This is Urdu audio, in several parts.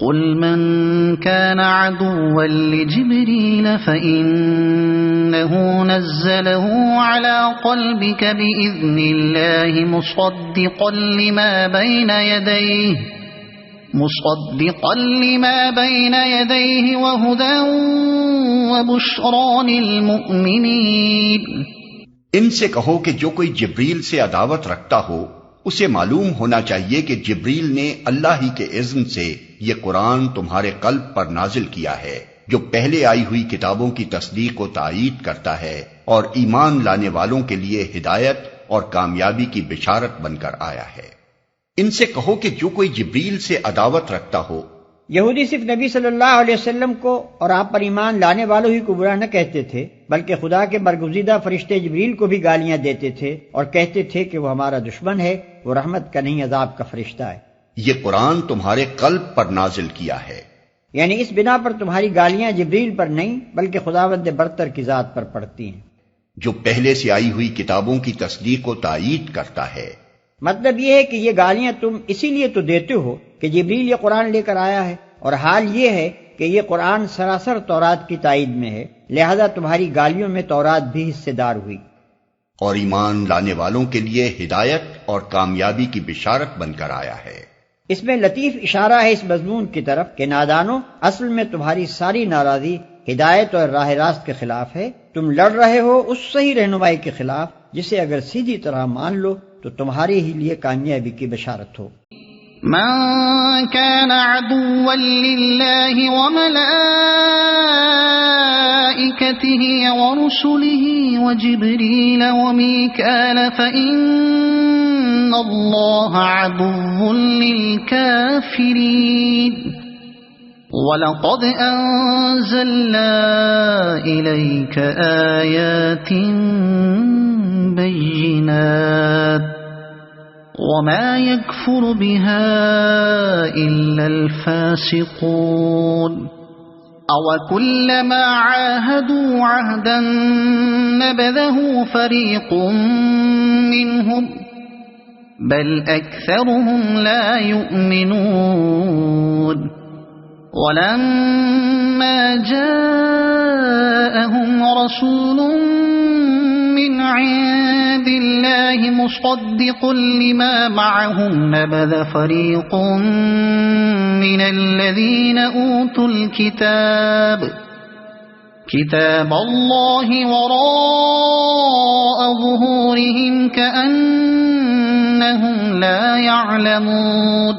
قل من كان عدوا لجبريل فإنه نزله على قلبك بإذن الله مصدقا لما بين يديه وهدى وبشرى للمؤمنين۔ ان سے کہو کہ جو کوئی جبریل سے عداوت رکھتا ہو اسے معلوم ہونا چاہیے کہ جبریل نے اللہ ہی کے اذن سے یہ قرآن تمہارے قلب پر نازل کیا ہے، جو پہلے آئی ہوئی کتابوں کی تصدیق و تائید کرتا ہے اور ایمان لانے والوں کے لیے ہدایت اور کامیابی کی بشارت بن کر آیا ہے۔ ان سے کہو کہ جو کوئی جبریل سے عداوت رکھتا ہو۔ یہودی صرف نبی صلی اللہ علیہ وسلم کو اور آپ پر ایمان لانے والوں ہی کو برا نہ کہتے تھے، بلکہ خدا کے برگزیدہ فرشتے جبریل کو بھی گالیاں دیتے تھے اور کہتے تھے کہ وہ ہمارا دشمن ہے، وہ رحمت کا نہیں عذاب کا فرشتہ ہے۔ یہ قرآن تمہارے قلب پر نازل کیا ہے، یعنی اس بنا پر تمہاری گالیاں جبریل پر نہیں بلکہ خداوند برتر کی ذات پر پڑتی ہیں، جو پہلے سے آئی ہوئی کتابوں کی تصدیق و تائید کرتا ہے۔ مطلب یہ ہے کہ یہ گالیاں تم اسی لیے تو دیتے ہو کہ جبریل یہ قرآن لے کر آیا ہے، اور حال یہ ہے کہ یہ قرآن سراسر تورات کی تائید میں ہے، لہذا تمہاری گالیوں میں تورات بھی حصے دار ہوئی۔ اور ایمان لانے والوں کے لیے ہدایت اور کامیابی کی بشارت بن کر آیا ہے۔ اس میں لطیف اشارہ ہے اس مضمون کی طرف کہ نادانو، اصل میں تمہاری ساری ناراضی ہدایت اور راہ راست کے خلاف ہے، تم لڑ رہے ہو اس صحیح رہنمائی کے خلاف جسے اگر سیدھی طرح مان لو تو تمہارے ہی لیے کامیابی کی بشارت ہو۔ من كان عدوا لله وملائكته ورسله وجبريل وميكال فإن الله عدو للكافرين وَلَقَدْ أَنزَلْنَا إِلَيْكَ آيَاتٍ بَيِّنَاتٍ وَمَا يَكْفُرُ بِهَا إِلَّا الْفَاسِقُونَ أَوَكُلَّمَا عَاهَدُوا عَهْدًا نَبَذَهُ فَرِيقٌ مِّنْهُمْ بَلْ أَكْثَرُهُمْ لَا يُؤْمِنُونَ وَلَمَّا جَاءَهُمْ رَسُولٌ مِّنْ عِندِ اللَّهِ مُصَدِّقٌ لِّمَا مَعَهُمْ نَبَذَ فَرِيقٌ مِّنَ الَّذِينَ أُوتُوا الْكِتَابَ كِتَابَ اللَّهِ وَرَاءَ ظُهُورِهِمْ كَأَنَّهُمْ لَا يَعْلَمُونَ۔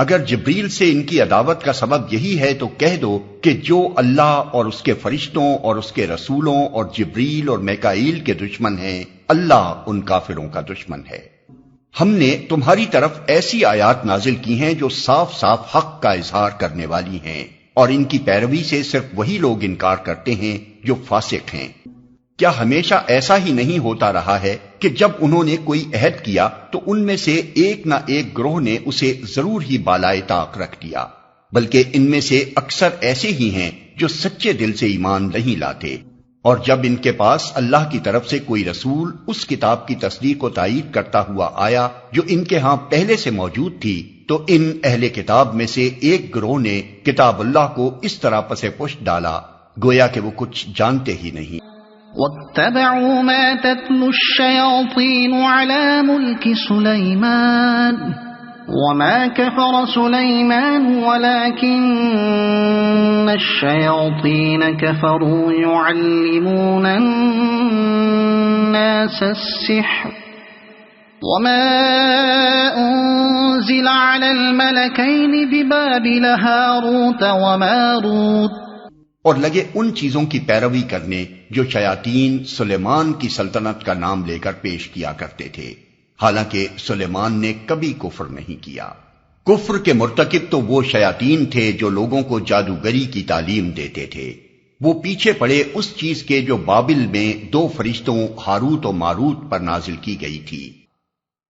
اگر جبریل سے ان کی عداوت کا سبب یہی ہے تو کہہ دو کہ جو اللہ اور اس کے فرشتوں اور اس کے رسولوں اور جبریل اور میکائیل کے دشمن ہیں، اللہ ان کافروں کا دشمن ہے۔ ہم نے تمہاری طرف ایسی آیات نازل کی ہیں جو صاف صاف حق کا اظہار کرنے والی ہیں، اور ان کی پیروی سے صرف وہی لوگ انکار کرتے ہیں جو فاسق ہیں۔ کیا ہمیشہ ایسا ہی نہیں ہوتا رہا ہے کہ جب انہوں نے کوئی عہد کیا تو ان میں سے ایک نہ ایک گروہ نے اسے ضرور ہی بالائے طاق رکھ دیا، بلکہ ان میں سے اکثر ایسے ہی ہیں جو سچے دل سے ایمان نہیں لاتے، اور جب ان کے پاس اللہ کی طرف سے کوئی رسول اس کتاب کی تصدیق و تائید کرتا ہوا آیا جو ان کے ہاں پہلے سے موجود تھی، تو ان اہل کتاب میں سے ایک گروہ نے کتاب اللہ کو اس طرح پس پشت ڈالا گویا کہ وہ کچھ جانتے ہی نہیں۔ وَاتَّبَعُوا مَا تَتْلُو الشَّيَاطِينُ عَلَى مُلْكِ سُلَيْمَانَ وَمَا كَفَرَ سُلَيْمَانُ وَلَكِنَّ الشَّيَاطِينَ كَفَرُوا يُعَلِّمُونَ النَّاسَ السِّحْرَ وَمَا أُنزِلَ عَلَى الْمَلَكَيْنِ بِبَابِلَ هَارُوتَ وَمَارُوتَ، اور لگے ان چیزوں کی پیروی کرنے جو شیاطین سلیمان کی سلطنت کا نام لے کر پیش کیا کرتے تھے، حالانکہ سلیمان نے کبھی کفر نہیں کیا۔ کفر کے مرتکب تو وہ شیاطین تھے جو لوگوں کو جادوگری کی تعلیم دیتے تھے۔ وہ پیچھے پڑے اس چیز کے جو بابل میں دو فرشتوں ہاروت و ماروت پر نازل کی گئی تھی،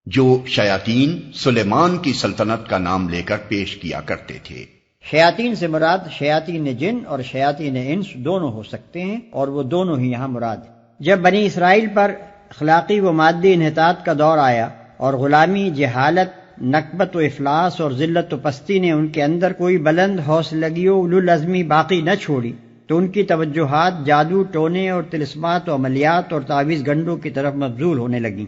جو شیاطین سلیمان کی سلطنت کا نام لے کر پیش کیا کرتے تھے۔ شیاطین سے مراد شیاطین جن اور شیاطین انس دونوں ہو سکتے ہیں، اور وہ دونوں ہی یہاں مراد ہیں۔ جب بنی اسرائیل پر اخلاقی و مادی انحطاط کا دور آیا اور غلامی، جہالت، نکبت و افلاس اور ذلت و پستی نے ان کے اندر کوئی بلند حوصلگی و اولو العزمی باقی نہ چھوڑی تو ان کی توجہات جادو ٹونے اور طلسمات و عملیات اور تعویذ گنڈوں کی طرف مبذول ہونے لگیں۔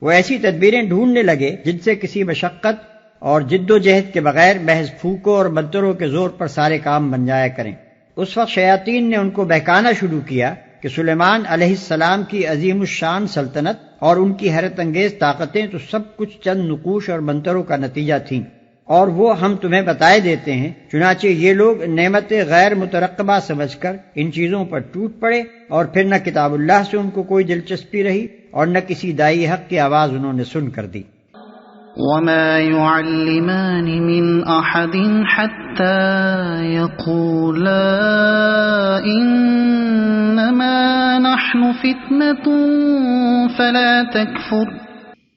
وہ ایسی تدبیریں ڈھونڈنے لگے جن سے کسی مشقت اور جد و جہد کے بغیر محض پھونکوں اور منتروں کے زور پر سارے کام بن جایا کریں۔ اس وقت شیاطین نے ان کو بہکانا شروع کیا کہ سلیمان علیہ السلام کی عظیم الشان سلطنت اور ان کی حیرت انگیز طاقتیں تو سب کچھ چند نقوش اور منتروں کا نتیجہ تھیں، اور وہ ہم تمہیں بتائے دیتے ہیں۔ چنانچہ یہ لوگ نعمت غیر مترقبہ سمجھ کر ان چیزوں پر ٹوٹ پڑے، اور پھر نہ کتاب اللہ سے ان کو کوئی دلچسپی رہی اور نہ کسی دائی حق کی آواز انہوں نے سن کر دی۔ وما يعلمان من أحد حتى يقولا إنما نحن فتنة فلا تكفر۔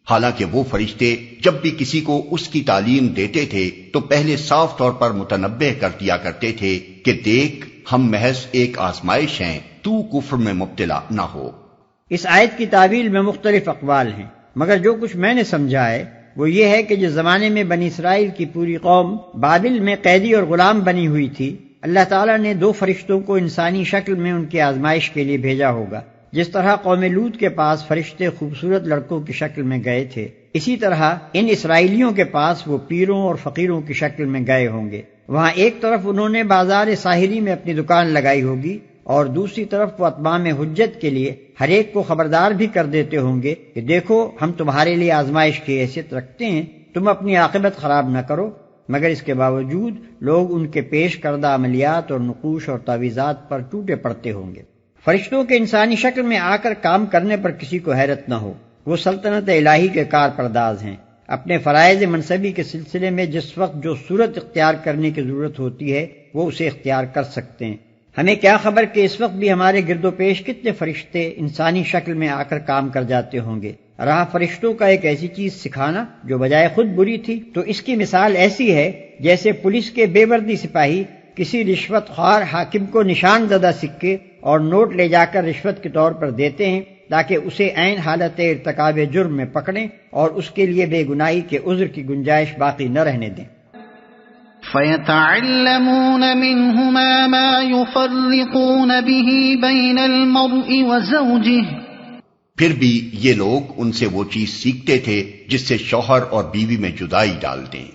حالانکہ وہ فرشتے جب بھی کسی کو اس کی تعلیم دیتے تھے تو پہلے صاف طور پر متنبہ کر دیا کرتے تھے کہ دیکھ ہم محض ایک آزمائش ہیں، تو کفر میں مبتلا نہ ہو۔ اس آیت کی تعویل میں مختلف اقوال ہیں، مگر جو کچھ میں نے سمجھا ہے وہ یہ ہے کہ جس زمانے میں بنی اسرائیل کی پوری قوم بابل میں قیدی اور غلام بنی ہوئی تھی، اللہ تعالیٰ نے 2 فرشتوں کو انسانی شکل میں ان کی آزمائش کے لیے بھیجا ہوگا۔ جس طرح قوم لوط کے پاس فرشتے خوبصورت لڑکوں کی شکل میں گئے تھے، اسی طرح ان اسرائیلیوں کے پاس وہ پیروں اور فقیروں کی شکل میں گئے ہوں گے۔ وہاں ایک طرف انہوں نے بازار ساحلی میں اپنی دکان لگائی ہوگی، اور دوسری طرف وہ اتمام حجت کے لیے ہر ایک کو خبردار بھی کر دیتے ہوں گے کہ دیکھو ہم تمہارے لیے آزمائش کی حیثیت رکھتے ہیں، تم اپنی عاقبت خراب نہ کرو۔ مگر اس کے باوجود لوگ ان کے پیش کردہ عملیات اور نقوش اور تعویذات پر ٹوٹے پڑتے ہوں گے۔ فرشتوں کے انسانی شکل میں آ کر کام کرنے پر کسی کو حیرت نہ ہو، وہ سلطنت الہی کے کار پرداز ہیں۔ اپنے فرائض منصبی کے سلسلے میں جس وقت جو صورت اختیار کرنے کی ضرورت ہوتی ہے وہ اسے اختیار کر سکتے ہیں۔ ہمیں کیا خبر کہ اس وقت بھی ہمارے گرد و پیش کتنے فرشتے انسانی شکل میں آ کر کام کر جاتے ہوں گے۔ رہا فرشتوں کا ایک ایسی چیز سکھانا جو بجائے خود بری تھی، تو اس کی مثال ایسی ہے جیسے پولیس کے بے وردی سپاہی کسی رشوت خوار حاکم کو نشان زدہ سکے اور نوٹ لے جا کر رشوت کے طور پر دیتے ہیں تاکہ اسے عین حالت ارتکاب جرم میں پکڑیں اور اس کے لیے بے گناہی کے عذر کی گنجائش باقی نہ رہنے دیں۔ فَيَتَعَلَّمُونَ مِنْهُمَا مَا يُفَرِّقُونَ بِهِ بَيْنَ الْمَرْءِ وَزَوْجِهِ۔ پھر بھی یہ لوگ ان سے وہ چیز سیکھتے تھے جس سے شوہر اور بیوی میں جدائی ڈال دیں۔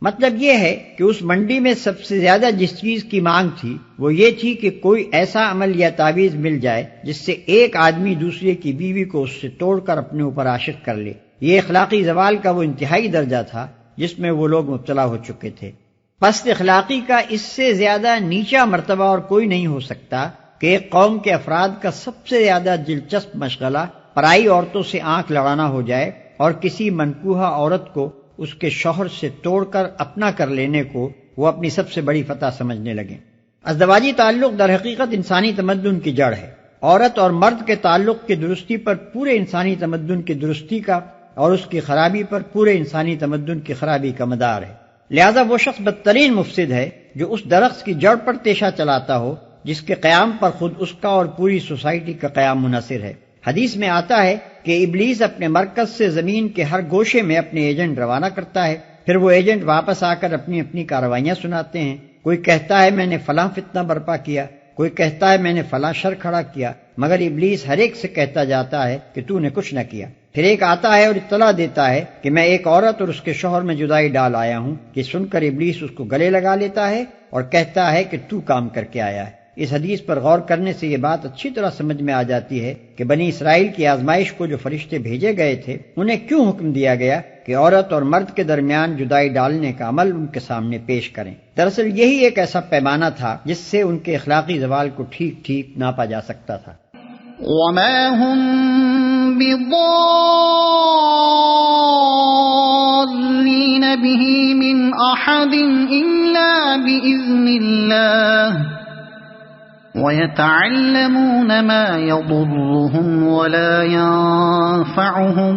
مطلب یہ ہے کہ اس منڈی میں سب سے زیادہ جس چیز کی مانگ تھی وہ یہ تھی کہ کوئی ایسا عمل یا تعویذ مل جائے جس سے ایک آدمی دوسرے کی بیوی کو اس سے توڑ کر اپنے اوپر عاشق کر لے۔ یہ اخلاقی زوال کا وہ انتہائی درجہ تھا جس میں وہ لوگ مبتلا ہو چکے تھے۔ پست اخلاقی کا اس سے زیادہ نیچا مرتبہ اور کوئی نہیں ہو سکتا کہ ایک قوم کے افراد کا سب سے زیادہ دلچسپ مشغلہ پرائی عورتوں سے آنکھ لڑانا ہو جائے اور کسی منکوحہ عورت کو اس کے شوہر سے توڑ کر اپنا کر لینے کو وہ اپنی سب سے بڑی فتح سمجھنے لگیں۔ ازدواجی تعلق در حقیقت انسانی تمدن کی جڑ ہے۔ عورت اور مرد کے تعلق کی درستی پر پورے انسانی تمدن کی درستی کا اور اس کی خرابی پر پورے انسانی تمدن کی خرابی کا مدار ہے۔ لہذا وہ شخص بدترین مفسد ہے جو اس درخت کی جڑ پر تیشہ چلاتا ہو جس کے قیام پر خود اس کا اور پوری سوسائٹی کا قیام منحصر ہے۔ حدیث میں آتا ہے کہ ابلیس اپنے مرکز سے زمین کے ہر گوشے میں اپنے ایجنٹ روانہ کرتا ہے، پھر وہ ایجنٹ واپس آ کر اپنی اپنی کارروائیاں سناتے ہیں۔ کوئی کہتا ہے میں نے فلاں فتنہ برپا کیا، کوئی کہتا ہے میں نے فلاں شر کھڑا کیا، مگر ابلیس ہر ایک سے کہتا جاتا ہے کہ تو نے کچھ نہ کیا۔ پھر ایک آتا ہے اور اطلاع دیتا ہے کہ میں ایک عورت اور اس کے شوہر میں جدائی ڈال آیا ہوں، کہ سن کر ابلیس اس کو گلے لگا لیتا ہے اور کہتا ہے کہ تو کام کر کے آیا ہے۔ اس حدیث پر غور کرنے سے یہ بات اچھی طرح سمجھ میں آ جاتی ہے کہ بنی اسرائیل کی آزمائش کو جو فرشتے بھیجے گئے تھے انہیں کیوں حکم دیا گیا کہ عورت اور مرد کے درمیان جدائی ڈالنے کا عمل ان کے سامنے پیش کریں۔ دراصل یہی ایک ایسا پیمانہ تھا جس سے ان کے اخلاقی زوال کو ٹھیک ٹھیک ناپا جا سکتا تھا۔ وَمَا هُمْ بِضَارِّينَ بِهِ مِنْ أَحَدٍ إِلَّا بِإِذْنِ اللَّهِ وَيَتَعَلَّمُونَ مَا يَضُرُّهُمْ وَلَا يَنفَعُهُمْ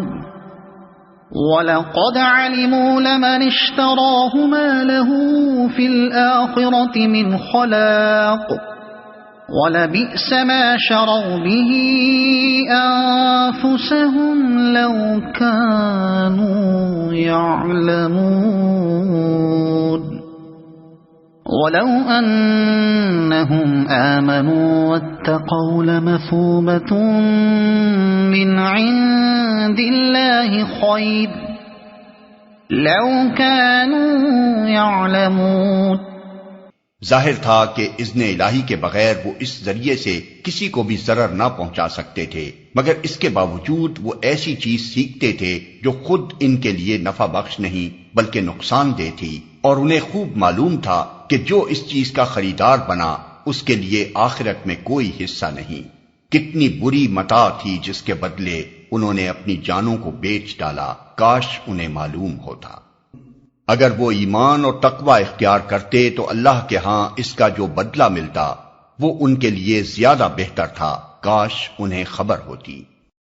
وَلَقَدْ عَلِمُوا لَمَنِ اشْتَرَاهُ مَا لَهُ فِي الْآخِرَةِ مِنْ خَلَاقٍ وَلَبِئْسَ مَا شَرَوْا بِهِ أَنفُسَهُمْ لَوْ كَانُوا يعلمون ولو أنهم آمنوا واتقوا لمثوبة من عند الله خير لو كانوا يعلمون۔ ظاہر تھا کہ اذن الہی کے بغیر وہ اس ذریعے سے کسی کو بھی ضرر نہ پہنچا سکتے تھے، مگر اس کے باوجود وہ ایسی چیز سیکھتے تھے جو خود ان کے لیے نفع بخش نہیں بلکہ نقصان دہ تھی، اور انہیں خوب معلوم تھا کہ جو اس چیز کا خریدار بنا اس کے لیے آخرت میں کوئی حصہ نہیں۔ کتنی بری متاع تھی جس کے بدلے انہوں نے اپنی جانوں کو بیچ ڈالا، کاش انہیں معلوم ہوتا۔ اگر وہ ایمان اور تقوی اختیار کرتے تو اللہ کے ہاں اس کا جو بدلہ ملتا وہ ان کے لیے زیادہ بہتر تھا، کاش انہیں خبر ہوتی۔